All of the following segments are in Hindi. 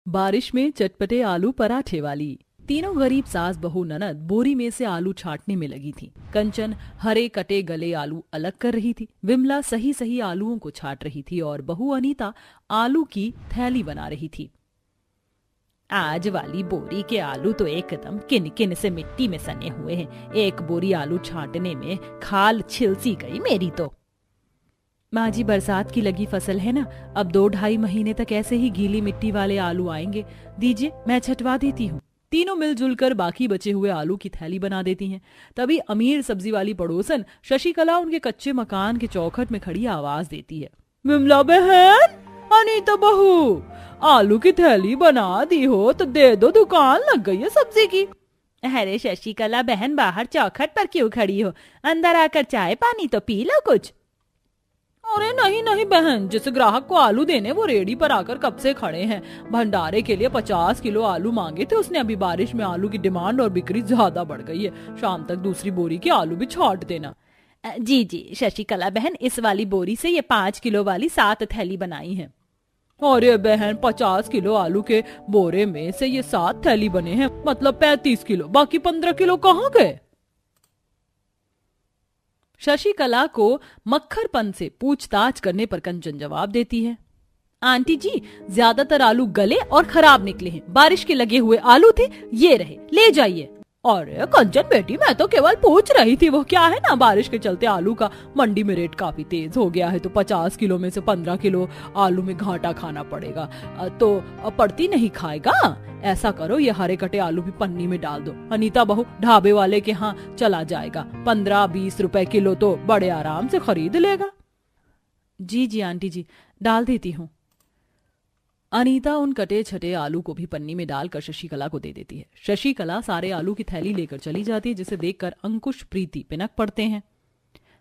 बारिश में चटपटे आलू पराठे वाली। तीनों गरीब सास बहू ननद बोरी में से आलू छांटने में लगी थी। कंचन हरे कटे गले आलू अलग कर रही थी, विमला सही सही आलूओं को छांट रही थी और बहू अनीता आलू की थैली बना रही थी। आज वाली बोरी के आलू तो एकदम किन-किन से मिट्टी में सने हुए हैं। एक बोरी आलू छांटने में खाल छिलसी गई मेरी तो। माँ जी, बरसात की लगी फसल है ना, अब 2-2.5 महीने तक ऐसे ही गीली मिट्टी वाले आलू आएंगे। दीजिए, मैं छटवा देती हूँ। तीनों मिलजुल कर बाकी बचे हुए आलू की थैली बना देती हैं। तभी अमीर सब्जी वाली पड़ोसन शशिकला उनके कच्चे मकान के चौखट में खड़ी आवाज देती है, विमला बहन, अनीता बहू, आलू की थैली बना दी हो तो दे दो, दुकान लग गई है सब्जी की। अरे शशिकला बहन, बाहर चौखट पर क्यों खड़ी हो? अंदर आकर चाय पानी तो पी लो कुछ। अरे नहीं नहीं बहन, जिस ग्राहक को आलू देने वो रेडी पर आकर कब से खड़े हैं। भंडारे के लिए 50 किलो आलू मांगे थे उसने। अभी बारिश में आलू की डिमांड और बिक्री ज्यादा बढ़ गई है। शाम तक दूसरी बोरी के आलू भी छांट देना। जी जी शशिकला बहन, इस वाली बोरी से ये 5 किलो वाली 7 थैली बनाई है। अरे बहन, 50 किलो आलू के बोरे में से ये 7 थैली बने हैं, मतलब 35 किलो। बाकी 15 किलो कहाँ गए? शशिकला को मक्खरपन से पूछताछ करने पर कंचन जवाब देती है, आंटी जी, ज्यादातर आलू गले और खराब निकले हैं। बारिश के लगे हुए आलू थे, ये रहे, ले जाइए। अरे कंचन बेटी, मैं तो केवल पूछ रही थी। वो क्या है ना, बारिश के चलते आलू का मंडी में रेट काफी तेज हो गया है, तो 50 किलो में से 15 किलो आलू में घाटा खाना पड़ेगा। तो पड़ती नहीं खाएगा। ऐसा करो, ये हरे कटे आलू भी पन्नी में डाल दो। अनीता बहू ढाबे वाले के यहाँ चला जाएगा, 15-20 रुपए किलो तो बड़े आराम से खरीद लेगा। जी जी आंटी जी, डाल देती हूँ। अनीता उन कटे छटे आलू को भी पन्नी में डालकर शशिकला को दे देती है। शशिकला सारे आलू की थैली लेकर चली जाती है, जिसे देखकर अंकुश प्रीति पिनक पड़ते हैं।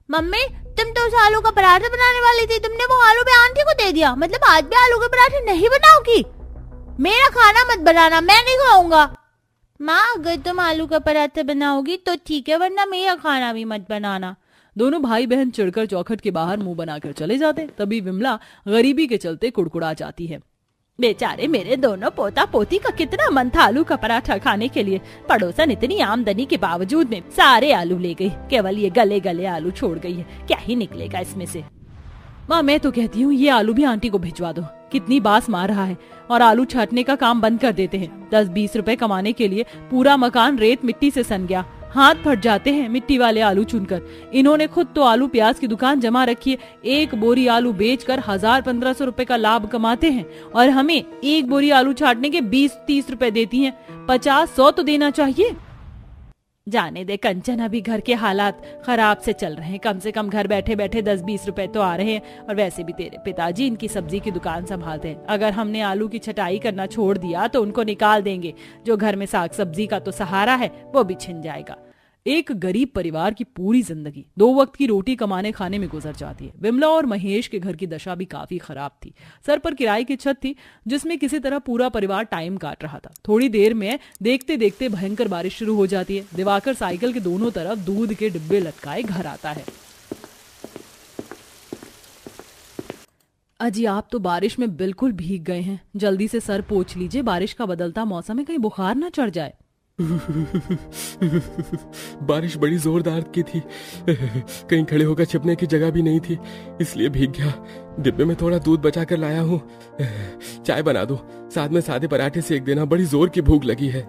मम्मी, तुम तो उस आलू का पराठा बनाने वाली थी, तुमने वो आलू भी आंटी को दे दिया। मतलब आज भी आलू के पराठे नहीं बनाओगी? मेरा खाना मत बनाना, मैं नहीं खाऊंगा। माँ, अगर तुम आलू का पराठा बनाओगी तो ठीक है, वरना मेरा खाना भी मत बनाना। दोनों भाई बहन चिढ़कर चौखट के बाहर मुंह बनाकर चले जाते। तभी विमला गरीबी के चलते कुड़कुड़ा जाती है। बेचारे मेरे दोनों पोता पोती का कितना मन था आलू का पराठा खाने के लिए। पड़ोसन इतनी आमदनी के बावजूद में सारे आलू ले गई, केवल ये गले गले आलू छोड़ गई है। क्या ही निकलेगा इसमें से? माँ, मैं तो कहती हूँ ये आलू भी आंटी को भिजवा दो। कितनी बास मार रहा है, और आलू छाटने का काम बंद कर देते हैं। 10-20 रुपए कमाने के लिए पूरा मकान रेत मिट्टी से सन गया। हाथ फट जाते हैं मिट्टी वाले आलू चुनकर। इन्होंने खुद तो आलू प्याज की दुकान जमा रखी है, एक बोरी आलू बेचकर 1000-1500 रुपए का लाभ कमाते हैं, और हमें एक बोरी आलू छाटने के 20-30 रुपए देती हैं। 50-100 तो देना चाहिए। जाने दे कंचन, अभी घर के हालात खराब से चल रहे हैं। कम से कम घर बैठे बैठे 10-20 रुपए तो आ रहे हैं, और वैसे भी तेरे पिताजी इनकी सब्जी की दुकान संभालते हैं। अगर हमने आलू की छटाई करना छोड़ दिया तो उनको निकाल देंगे। जो घर में साग सब्जी का तो सहारा है वो भी छिन जाएगा। एक गरीब परिवार की पूरी जिंदगी 2 वक्त की रोटी कमाने खाने में गुजर जाती है। विमला और महेश के घर की दशा भी काफी खराब थी। सर पर किराए की छत थी, जिसमें किसी तरह पूरा परिवार टाइम काट रहा था। थोड़ी देर में देखते देखते भयंकर बारिश शुरू हो जाती है। दिवाकर साइकिल के दोनों तरफ दूध के डिब्बे लटकाए घर आता है। अजी, आप तो बारिश में बिल्कुल भीग गए हैं। जल्दी से सर पोंछ लीजिए, बारिश का बदलता मौसम है, कहीं बुखार ना चढ़ जाए। बारिश बड़ी जोरदार की थी, कहीं खड़े होकर छिपने की जगह भी नहीं थी, इसलिए भीग गया। डिब्बे में थोड़ा दूध बचा कर लाया हूँ। चाय बना दो, साथ में सादे पराठे सेक देना, बड़ी जोर की भूख लगी है।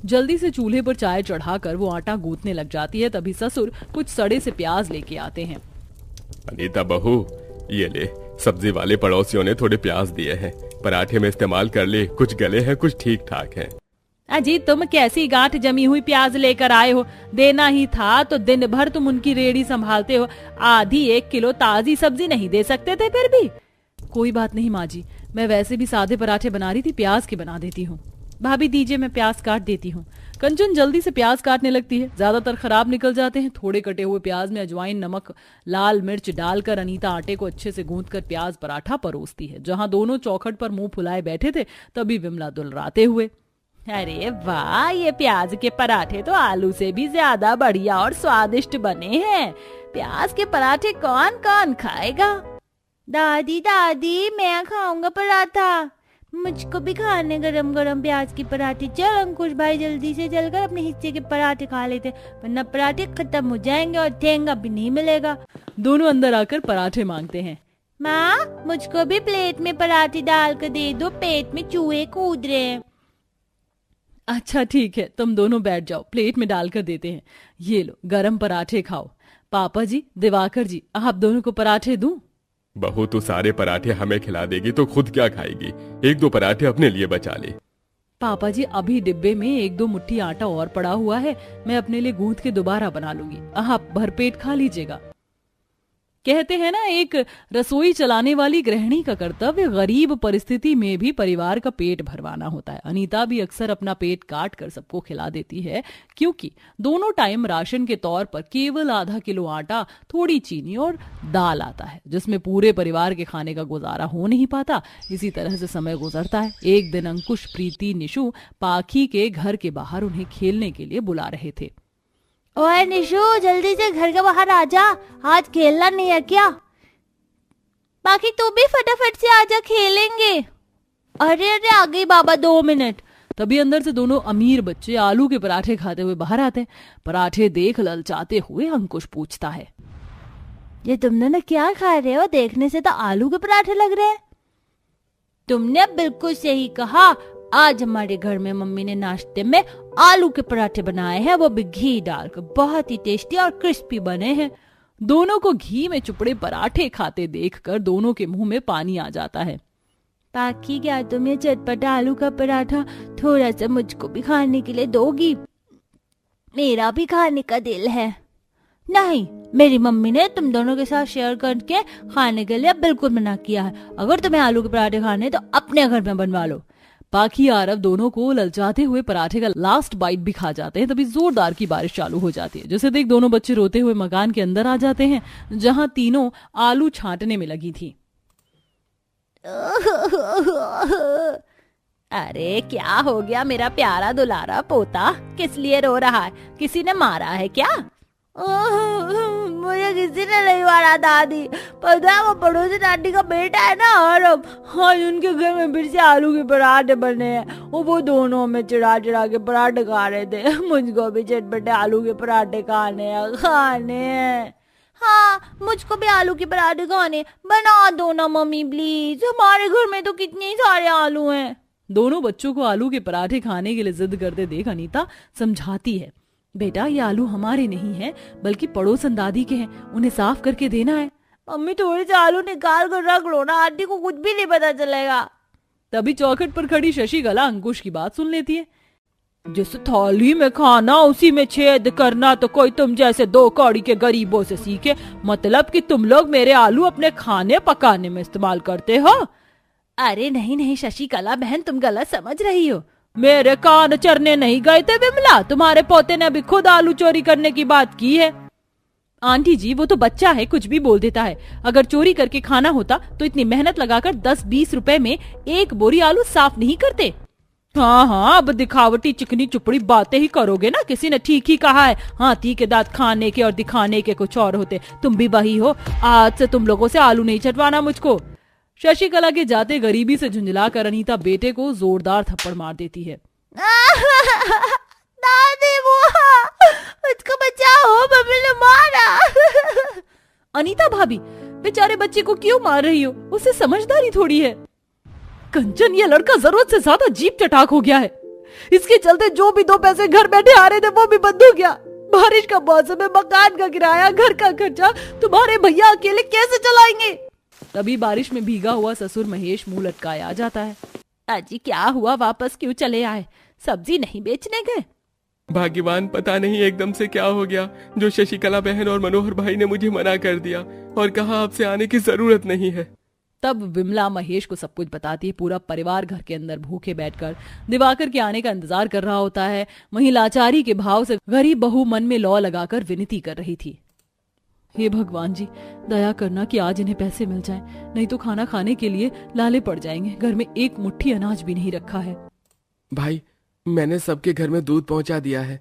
जल्दी से चूल्हे पर चाय चढ़ाकर वो आटा गूंथने लग जाती है। तभी ससुर कुछ सड़े से प्याज लेके आते हैं। अनीता बहू, ये ले, सब्जी वाले पड़ोसियों ने थोड़े प्याज दिए हैं, पराठे में इस्तेमाल कर ले। कुछ गले हैं, कुछ ठीक ठाक हैं। अजी, तुम कैसी गांठ जमी हुई प्याज लेकर आए हो? देना ही था तो दिन भर तुम उनकी रेड़ी संभालते हो। आधी 1 किलो ताजी सब्जी नहीं दे सकते थे फिर भी? कोई बात नहीं माँ जी, मैं वैसे भी सादे पराठे बना रही थी, प्याज के बना देती हूँ। भाभी दीजिए, मैं प्याज काट देती हूँ। कंचन जल्दी से प्याज काटने लगती है। ज्यादातर खराब निकल जाते हैं। थोड़े कटे हुए प्याज में अजवाइन, नमक, लाल मिर्च डालकर अनीता आटे को अच्छे से गूंथकर प्याज पराठा परोसती है। जहां दोनों चौखट पर मुंह फुलाए बैठे थे, तभी विमला दुलराते हुए, अरे वाह, ये प्याज के पराठे तो आलू से भी ज्यादा बढ़िया और स्वादिष्ट बने हैं। प्याज के पराठे कौन कौन खाएगा? दादी दादी, मैं खाऊंगा पराठा। मुझको भी खाने गरम गरम प्याज की पराठे। चल अंकुश भाई जल्दी से चलकर अपने हिस्से के पराठे खा लेते, वरना पराठे खत्म हो जाएंगे और ठेंगा भी नहीं मिलेगा। दोनों अंदर आकर पराठे मांगते हैं। माँ मुझको भी प्लेट में पराठे डाल कर दे दो, पेट में चूहे कूद रहे हैं। अच्छा ठीक है, तुम दोनों बैठ जाओ, प्लेट में डालकर देते हैं। ये लो गरम पराठे खाओ। पापा जी, दिवाकर जी, आप दोनों को पराठे दूं? बहू तो सारे पराठे हमें खिला देगी तो खुद क्या खाएगी, 1-2 पराठे अपने लिए बचा ले। पापा जी, अभी डिब्बे में 1-2 मुट्ठी आटा और पड़ा हुआ है, मैं अपने लिए गूंथ के दोबारा बना लूंगी, आप भरपेट खा लीजिएगा। कहते हैं ना, एक रसोई चलाने वाली गृहिणी का कर्तव्य गरीब परिस्थिति में भी परिवार का पेट भरवाना होता है। अनीता भी अक्सर अपना पेट काट कर सबको खिला देती है, क्योंकि दोनों टाइम राशन के तौर पर केवल आधा किलो आटा, थोड़ी चीनी और दाल आता है, जिसमें पूरे परिवार के खाने का गुजारा हो नहीं पाता। इसी तरह से समय गुजरता है। एक दिन अंकुश, प्रीति, निशु पाखी के घर के बाहर उन्हें खेलने के लिए बुला रहे थे। ओए निशु, जल्दी से घर के बाहर आ जा, आज खेलना नहीं है क्या? बाकी तू भी फटाफट से आजा, खेलेंगे। अरे अरे आ गई बाबा, 2 मिनट। तभी अंदर से दोनों अमीर बच्चे आलू के पराठे खाते हुए बाहर आते हैं। पराठे देख ललचाते हुए अंकुश पूछता है, ये तुम दोनों क्या खा रहे हो? देखने से तो आलू के पराठे लग रहे हैं। तुमने बिल्कुल सही कहा, आज हमारे घर में मम्मी ने नाश्ते में आलू के पराठे बनाए हैं, वो भी घी डालकर। बहुत ही टेस्टी और क्रिस्पी बने हैं। दोनों को घी में चुपड़े पराठे खाते देखकर दोनों के मुंह में पानी आ जाता है। पाखी, क्या तुम ये चटपटा आलू का पराठा थोड़ा सा मुझको भी खाने के लिए दोगी? मेरा भी खाने का दिल है। नहीं, मेरी मम्मी ने तुम दोनों के साथ शेयर करके खाने के लिए बिल्कुल मना किया है। अगर तुम्हें आलू के पराठे खाने तो अपने घर में बनवा लो। पाखी आरव दोनों को ललचाते हुए पराठे का लास्ट बाइट भी खा जाते हैं। तभी जोरदार की बारिश चालू हो जाती है, जिसे देख दोनों बच्चे रोते हुए मकान के अंदर आ जाते हैं, जहां तीनों आलू छांटने में लगी थी। अरे क्या हो गया मेरा प्यारा दुलारा पोता, किस लिए रो रहा है? किसी ने मारा है क्या? मुझे किसी ने नहीं मारा दादी, पता है वो पड़ोसी दादी का बेटा है ना आरव, हाँ उनके घर में फिर से आलू के पराठे बने हैं। वो दोनों में चिढ़ा चिढ़ा के पराठे खा रहे थे। मुझको भी चटपटे आलू के पराठे खाने हैं। हाँ मुझको भी आलू के पराठे खाने, बना दो ना मम्मी प्लीज, हमारे घर में तो कितने सारे आलू हैं। दोनों बच्चों को आलू के पराठे खाने के लिए जिद करते देख अनीता समझाती है, बेटा ये आलू हमारे नहीं हैं, बल्कि पड़ोसन दादी के हैं, उन्हें साफ करके देना है। मम्मी थोड़े से आलू निकाल कर रख लो ना, आंटी को कुछ भी नहीं पता चलेगा। तभी चौखट पर खड़ी शशिकला अंकुश की बात सुन लेती है। जिस थाली में खाना उसी में छेद करना तो कोई तुम जैसे 2 कौड़ी के गरीबों से सीखे, मतलब कि तुम लोग मेरे आलू अपने खाने पकाने में इस्तेमाल करते हो। अरे नहीं नहीं शशिकला बहन, तुम गलत समझ रही हो। मेरे कान चरने नहीं गए थे विमला, तुम्हारे पोते ने अभी खुद आलू चोरी करने की बात की है। आंटी जी वो तो बच्चा है, कुछ भी बोल देता है। अगर चोरी करके खाना होता तो इतनी मेहनत लगाकर 10-20 रुपए में 1 बोरी आलू साफ नहीं करते। हाँ अब दिखावटी चिकनी चुपड़ी बातें ही करोगे ना। किसी ने ठीक ही कहा है, हाथी के दांत खाने के और दिखाने के कुछ और होते। तुम भी वही हो, आज से तुम लोगों से आलू नहीं छटवाना मुझको। शशिकला के जाते गरीबी से झुंझला कर अनीता बेटे को जोरदार थप्पड़ मार देती है। दादी मुझको बचाओ, मम्मी ने मारा। अनीता भाभी, बेचारे बच्चे को क्यों मार रही हो? उसे समझदारी थोड़ी है। कंचन, ये लड़का जरूरत से ज्यादा जीप चटाक हो गया है। इसके चलते जो भी 2 पैसे घर बैठे आ रहे थे वो भी बंद हो गया। बारिश का मौसम है, मकान का किराया, घर का खर्चा तुम्हारे भैया अकेले कैसे चलाएंगे? तभी बारिश में भीगा हुआ ससुर महेश मुंह लटकाए आ जाता है। अजी क्या हुआ, वापस क्यों चले आए? सब्जी नहीं बेचने गए? भाग्यवान, पता नहीं एकदम से क्या हो गया, जो शशिकला बहन और मनोहर भाई ने मुझे मना कर दिया और कहा आपसे आने की जरूरत नहीं है। तब विमला महेश को सब कुछ बताती है। पूरा परिवार घर के अंदर भूखे बैठकर दिवाकर के आने का इंतजार कर रहा होता है। वहीं लाचारी के भाव से गरीब बहू मन में लौ लगाकर विनती कर रही थी, हे भगवान जी दया करना कि आज इन्हें पैसे मिल जाएं, नहीं तो खाना खाने के लिए लाले पड़ जाएंगे। घर में 1 मुट्ठी अनाज भी नहीं रखा है। भाई मैंने सबके घर में दूध पहुंचा दिया है,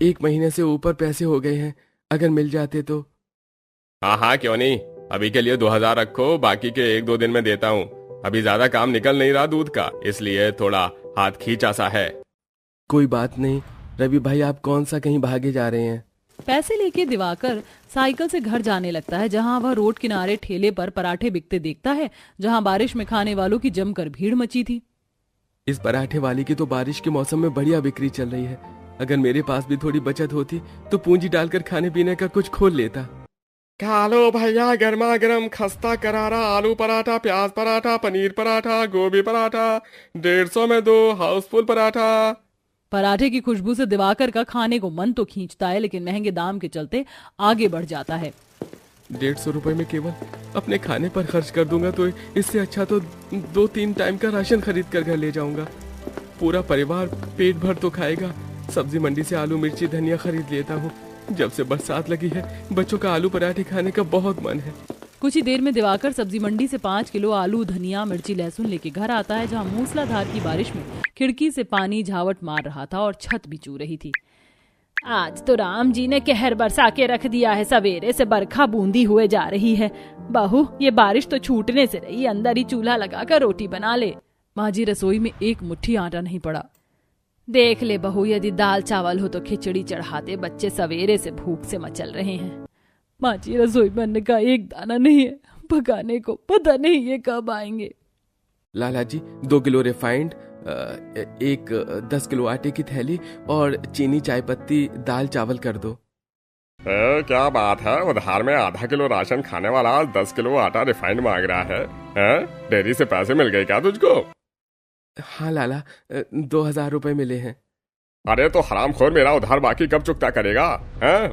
1 महीने से ऊपर पैसे हो गए हैं, अगर मिल जाते तो। हाँ क्यों नहीं, अभी के लिए 2000 रखो, बाकी के 1-2 दिन में देता हूँ। अभी ज्यादा काम निकल नहीं रहा दूध का, इसलिए थोड़ा हाथ खींचा सा है। कोई बात नहीं रवि भाई, आप कौन सा कहीं भागे जा रहे हैं? पैसे लेके दिवाकर साइकिल से घर जाने लगता है, जहां वह रोड किनारे ठेले पर पराठे बिकते देखता है, जहां बारिश में खाने वालों की जमकर भीड़ मची थी। इस पराठे वाली की तो बारिश के मौसम में बढ़िया बिक्री चल रही है। अगर मेरे पास भी थोड़ी बचत होती तो पूंजी डालकर खाने पीने का कुछ खोल लेता। खा लो भैया, गर्मा गर्म खस्ता करारा आलू पराठा, प्याज पराठा, पनीर पराठा, गोभी पराठा, 150 में 2 हाउसफुल पराठा। पराठे की खुशबू से दिवाकर का खाने को मन तो खींचता है, लेकिन महंगे दाम के चलते आगे बढ़ जाता है। 150 रुपए में केवल अपने खाने पर खर्च कर दूंगा तो इससे अच्छा तो 2-3 टाइम का राशन खरीद कर घर ले जाऊंगा। पूरा परिवार पेट भर तो खाएगा। सब्जी मंडी से आलू मिर्ची धनिया खरीद लेता हूँ। जब से बरसात लगी है बच्चों का आलू पराठे खाने का बहुत मन है। कुछ ही देर में दिवाकर सब्जी मंडी से 5 किलो आलू धनिया मिर्ची लहसुन लेके घर आता है, जहाँ मूसलाधार की बारिश में खिड़की से पानी झावट मार रहा था और छत भी चू रही थी। आज तो राम जी ने कहर बरसा के रख दिया है, सवेरे से बरखा बूंदी हुए जा रही है। बहू, ये बारिश तो छूटने से रही, अंदर ही चूल्हा लगाकर रोटी बना ले। माँ जी रसोई में एक मुट्ठी आटा नहीं पड़ा। देख ले बहू, यदि दाल चावल हो तो खिचड़ी चढ़ाते, बच्चे सवेरे से भूख से मचल रहे हैं। माँ जी रसोई बनने का एक दाना नहीं है, पकाने को पता नहीं ये कब आएंगे। लाला जी 2 किलो रिफाइंड, 10 किलो आटे की थैली और चीनी चाय पत्ती दाल चावल कर दो। क्या बात है, उधार में आधा किलो राशन खाने वाला आज 10 किलो आटा रिफाइंड मांग रहा है? डेयरी से पैसे मिल गए क्या तुझको? हाँ लाला, 2000 रुपए मिले हैं। अरे तो हरामखोर, मेरा उधार बाकी कब चुकता करेगा?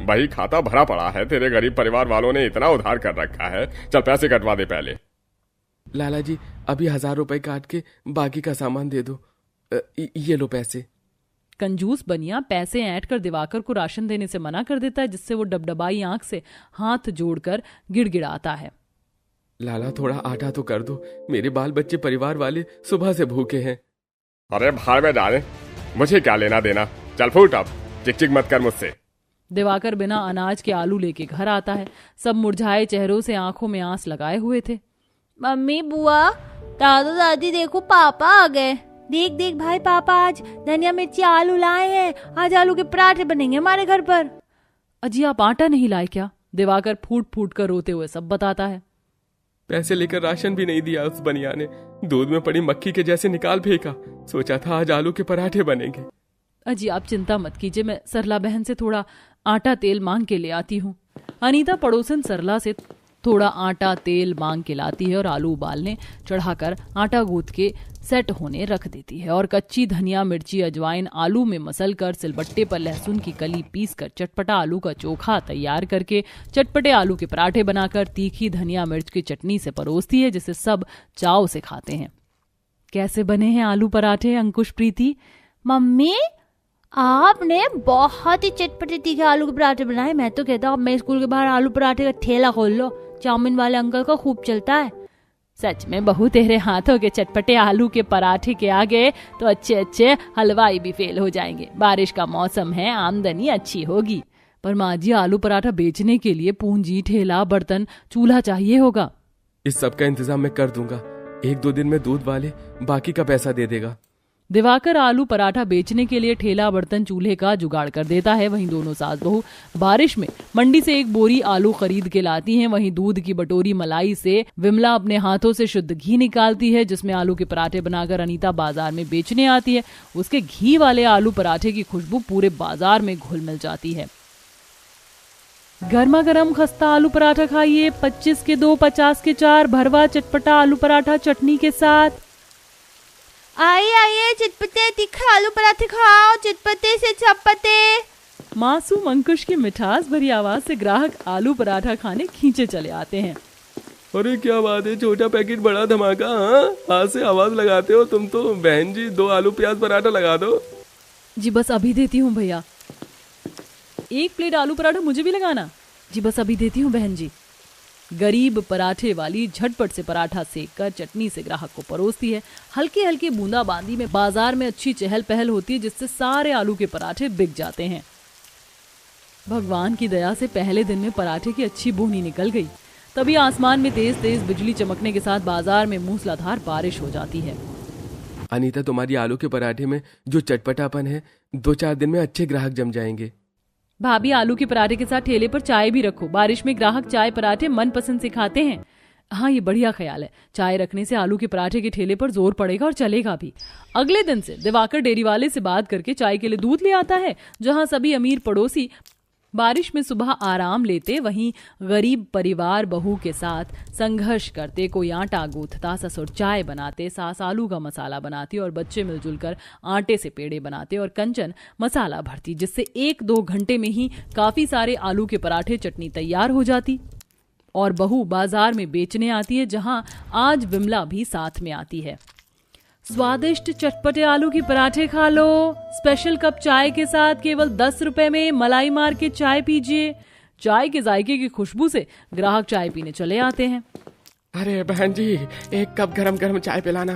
वही खाता भरा पड़ा है, तेरे गरीब परिवार वालों ने इतना उधार कर रखा है। चल पैसे कटवा दे पहले। लाला जी अभी 1000 रुपए काट के बाकी का सामान दे दो। ये लो पैसे। कंजूस बनिया पैसे ऐंठ कर दिवाकर को राशन देने से मना कर देता है, जिससे वो डबडबाई आंख से हाथ जोड़कर गिड़गिड़ाता है। लाला थोड़ा आटा तो कर दो, मेरे बाल बच्चे परिवार वाले सुबह से भूखे हैं। अरे भाड़ में डाले, मुझे क्या लेना देना, चल फूट अब, चिक चिक मत कर मुझसे। दिवाकर बिना अनाज के आलू लेके घर आता है। सब मुरझाए चेहरों से आंखों में आंस लगाए हुए थे। मम्मी, बुआ, दादा दादी, देखो पापा आ गए। देख देख भाई, पापा आज धनिया मिर्ची आलू लाए हैं। आज आलू के पराठे बनेंगे हमारे घर पर। अजी आप आटा नहीं लाए क्या? दिवाकर फूट फूट कर रोते हुए सब बताता है। पैसे लेकर राशन भी नहीं दिया उस बनिया ने, दूध में पड़ी मक्खी के जैसे निकाल फेंका। सोचा था आज आलू के पराठे बनेंगे। अजी आप चिंता मत कीजिए, मैं सरला बहन से थोड़ा आटा तेल मांग के ले आती हूँ। अनीता पड़ोसन सरला से थोड़ा आटा तेल मांग के लाती है और आलू उबालने चढ़ाकर आटा गूंथ के सेट होने रख देती है और कच्ची धनिया मिर्ची अजवाइन आलू में मसल कर सिलबट्टे पर लहसुन की कली पीस कर चटपटा आलू का चोखा तैयार करके चटपटे आलू के पराठे बनाकर तीखी धनिया मिर्च की चटनी से परोसती है, जिसे सब चाव से खाते हैं। कैसे बने हैं आलू पराठे अंकुश प्रीति? मम्मी, आपने बहुत ही चटपटे तीखे आलू के पराठे बनाए। मैं तो कहता हूँ मैं स्कूल के बाहर आलू पराठे का ठेला खोल लो, चाउमीन वाले अंकल का खूब चलता है। सच में बहू, तेरे हाथों के चटपटे आलू के पराठे के आगे तो अच्छे अच्छे हलवाई भी फेल हो जाएंगे। बारिश का मौसम है, आमदनी अच्छी होगी। पर माँ जी आलू पराठा बेचने के लिए पूंजी, ठेला, बर्तन, चूल्हा चाहिए होगा। इस सब का इंतजाम मैं कर दूंगा। 1-2 दिन में दूध वाले बाकी का पैसा दे देगा। दिवाकर आलू पराठा बेचने के लिए ठेला, बर्तन, चूल्हे का जुगाड़ कर देता है। वहीं दोनों सास बहू बारिश में मंडी से एक बोरी आलू खरीद के लाती हैं। वहीं दूध की बटोरी मलाई से विमला अपने हाथों से शुद्ध घी निकालती है, जिसमें आलू के पराठे बनाकर अनीता बाजार में बेचने आती है। उसके घी वाले आलू पराठे की खुशबू पूरे बाजार में घुल मिल जाती है। गर्मा गर्म खस्ता आलू पराठा खाइए, 25 के 2, 50 के 4, भरवा चटपटा आलू पराठा चटनी के साथ। आइए आइए, चटपटे तीखे आलू पराठे खाओ, चटपटे से चटपटे। मासूम अंकुश की मिठास भरी आवाज से ग्राहक आलू पराठा खाने खींचे चले आते हैं। अरे क्या बात है, छोटा पैकेट बड़ा धमाका। हाथ से आवाज लगाते हो तुम तो। बहन जी 2 आलू प्याज पराठा लगा दो। जी बस अभी देती हूँ भैया। 1 प्लेट आलू पराठा मुझे भी लगाना। जी बस अभी देती हूँ बहन जी। गरीब पराठे वाली झटपट से पराठा सेक कर चटनी से ग्राहक को परोसती है। हल्की हल्की बूंदाबांदी में बाजार में अच्छी चहल पहल होती है, जिससे सारे आलू के पराठे बिक जाते हैं। भगवान की दया से पहले दिन में पराठे की अच्छी बोनी निकल गई। तभी आसमान में तेज तेज बिजली चमकने के साथ बाजार में मूसलाधार बारिश हो जाती है। अनीता, तुम्हारी आलू के पराठे में जो चटपटापन है, 2-4 दिन में अच्छे ग्राहक जम जाएंगे। भाभी, आलू के पराठे के साथ ठेले पर चाय भी रखो। बारिश में ग्राहक चाय पराठे मन पसंद से खाते हैं। हाँ, ये बढ़िया ख्याल है। चाय रखने से आलू के पराठे के ठेले पर जोर पड़ेगा और चलेगा भी। अगले दिन से दिवाकर डेयरी वाले से बात करके चाय के लिए दूध ले आता है। जहाँ सभी अमीर पड़ोसी बारिश में सुबह आराम लेते, वहीं गरीब परिवार बहू के साथ संघर्ष करते। कोई आटा गूंथता, ससुर चाय बनाते, सास आलू का मसाला बनाती और बच्चे मिलजुल कर आटे से पेड़े बनाते और कंचन मसाला भरती, जिससे 1-2 घंटे में ही काफी सारे आलू के पराठे चटनी तैयार हो जाती और बहू बाजार में बेचने आती है, जहां आज विमला भी साथ में आती है। स्वादिष्ट चटपटे आलू के पराठे खा लो, स्पेशल कप चाय के साथ केवल 10 रुपए में मलाई मार के चाय पीजिए। चाय के जायके की खुशबू से ग्राहक चाय पीने चले आते हैं। अरे बहन जी, 1 कप गरम गरम चाय पिलाना।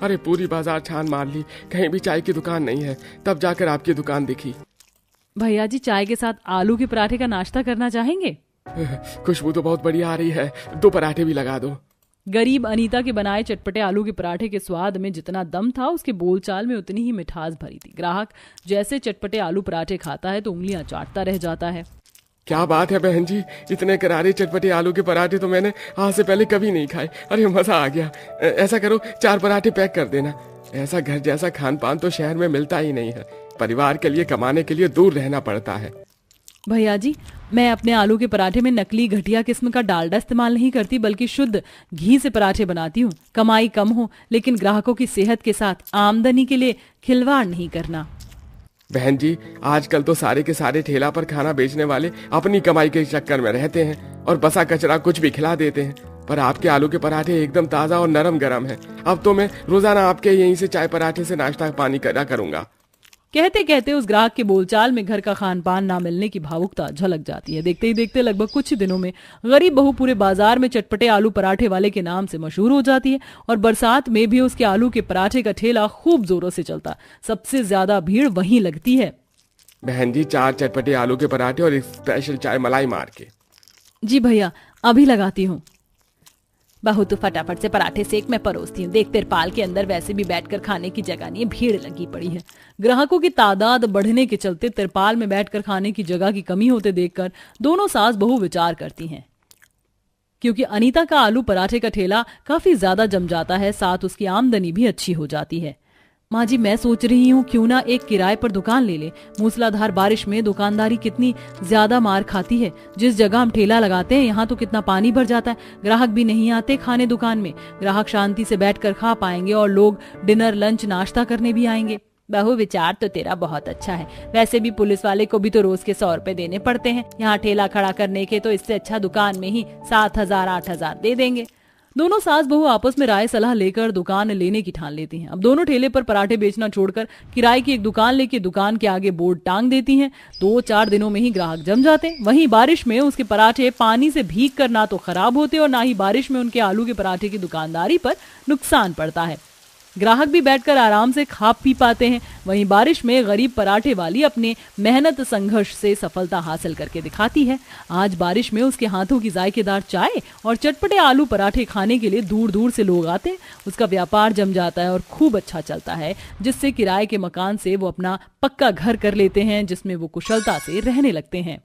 अरे पूरी बाजार छान मार ली, कहीं भी चाय की दुकान नहीं है, तब जाकर आपकी दुकान दिखी। भैया जी, चाय के साथ आलू के पराठे का नाश्ता करना चाहेंगे? खुशबू तो बहुत बढ़िया आ रही है, 2 पराठे भी लगा दो। गरीब अनीता के बनाए चटपटे आलू के पराठे के स्वाद में जितना दम था, उसके बोलचाल में उतनी ही मिठास भरी थी। ग्राहक जैसे चटपटे आलू पराठे खाता है तो उंगलियां चाटता रह जाता है। क्या बात है बहन जी, इतने करारे चटपटे आलू के पराठे तो मैंने आज से पहले कभी नहीं खाए। अरे मजा आ गया। ऐसा करो, 4 पराठे पैक कर देना। ऐसा घर जैसा खान पान तो शहर में मिलता ही नहीं है। परिवार के लिए कमाने के लिए दूर रहना पड़ता है। भैया जी, मैं अपने आलू के पराठे में नकली घटिया किस्म का डालडा इस्तेमाल नहीं करती, बल्कि शुद्ध घी से पराठे बनाती हूँ। कमाई कम हो, लेकिन ग्राहकों की सेहत के साथ आमदनी के लिए खिलवाड़ नहीं करना। बहन जी, आजकल तो सारे के सारे ठेला पर खाना बेचने वाले अपनी कमाई के चक्कर में रहते हैं और बसा कचरा कुछ भी खिला देते हैं, पर आपके आलू के पराठे एकदम ताज़ा और नरम गरम है। अब तो मैं रोजाना आपके यहीं से चाय पराठे से नाश्ता पानी करा करूंगा। कहते कहते उस ग्राहक के बोलचाल में घर का खान पान ना मिलने की भावुकता झलक जाती है। देखते ही देखते लगभग कुछ ही दिनों में गरीब बहू पूरे बाजार में चटपटे आलू पराठे वाले के नाम से मशहूर हो जाती है और बरसात में भी उसके आलू के पराठे का ठेला खूब जोरों से चलता। सबसे ज्यादा भीड़ वहीं लगती है। बहन जी, 4 चटपटे आलू के पराठे और एक स्पेशल चाय मलाई मार के। जी भैया, अभी लगाती हूँ। बहू तू फटाफट से पराठे सेक, मैं परोसती हूँ। देख, तिरपाल के अंदर वैसे भी बैठकर खाने की जगह नहीं है, भीड़ लगी पड़ी है। ग्राहकों की तादाद बढ़ने के चलते तिरपाल में बैठकर खाने की जगह की कमी होते देखकर दोनों सास बहू विचार करती हैं, क्योंकि अनीता का आलू पराठे का ठेला काफी ज्यादा जम जाता है, साथ उसकी आमदनी भी अच्छी हो जाती है। माँ जी, मैं सोच रही हूँ क्यों ना एक किराए पर दुकान ले ले। मूसलाधार बारिश में दुकानदारी कितनी ज्यादा मार खाती है। जिस जगह हम ठेला लगाते हैं यहाँ तो कितना पानी भर जाता है, ग्राहक भी नहीं आते खाने दुकान में। ग्राहक शांति से बैठकर खा पाएंगे और लोग डिनर लंच नाश्ता करने भी आएंगे। बहू, विचार तो तेरा बहुत अच्छा है। वैसे भी पुलिस वाले को भी तो रोज के 100 रुपए देने पड़ते हैं यहाँ ठेला खड़ा करने के, तो इससे अच्छा दुकान में ही 7,000-8,000 दे देंगे। दोनों सास बहू आपस में राय सलाह लेकर दुकान लेने की ठान लेती हैं। अब दोनों ठेले पर पराठे बेचना छोड़कर किराए की एक दुकान लेके दुकान के आगे बोर्ड टांग देती हैं। 2-4 दिनों में ही ग्राहक जम जाते हैं। वहीं बारिश में उसके पराठे पानी से भीग कर ना तो खराब होते और ना ही बारिश में उनके आलू के पराठे की दुकानदारी पर नुकसान पड़ता है। ग्राहक भी बैठकर आराम से खा पी पाते हैं। वहीं बारिश में गरीब पराठे वाली अपने मेहनत संघर्ष से सफलता हासिल करके दिखाती है। आज बारिश में उसके हाथों की जायकेदार चाय और चटपटे आलू पराठे खाने के लिए दूर दूर से लोग आते हैं। उसका व्यापार जम जाता है और खूब अच्छा चलता है, जिससे किराए के मकान से वो अपना पक्का घर कर लेते हैं, जिसमें वो कुशलता से रहने लगते हैं।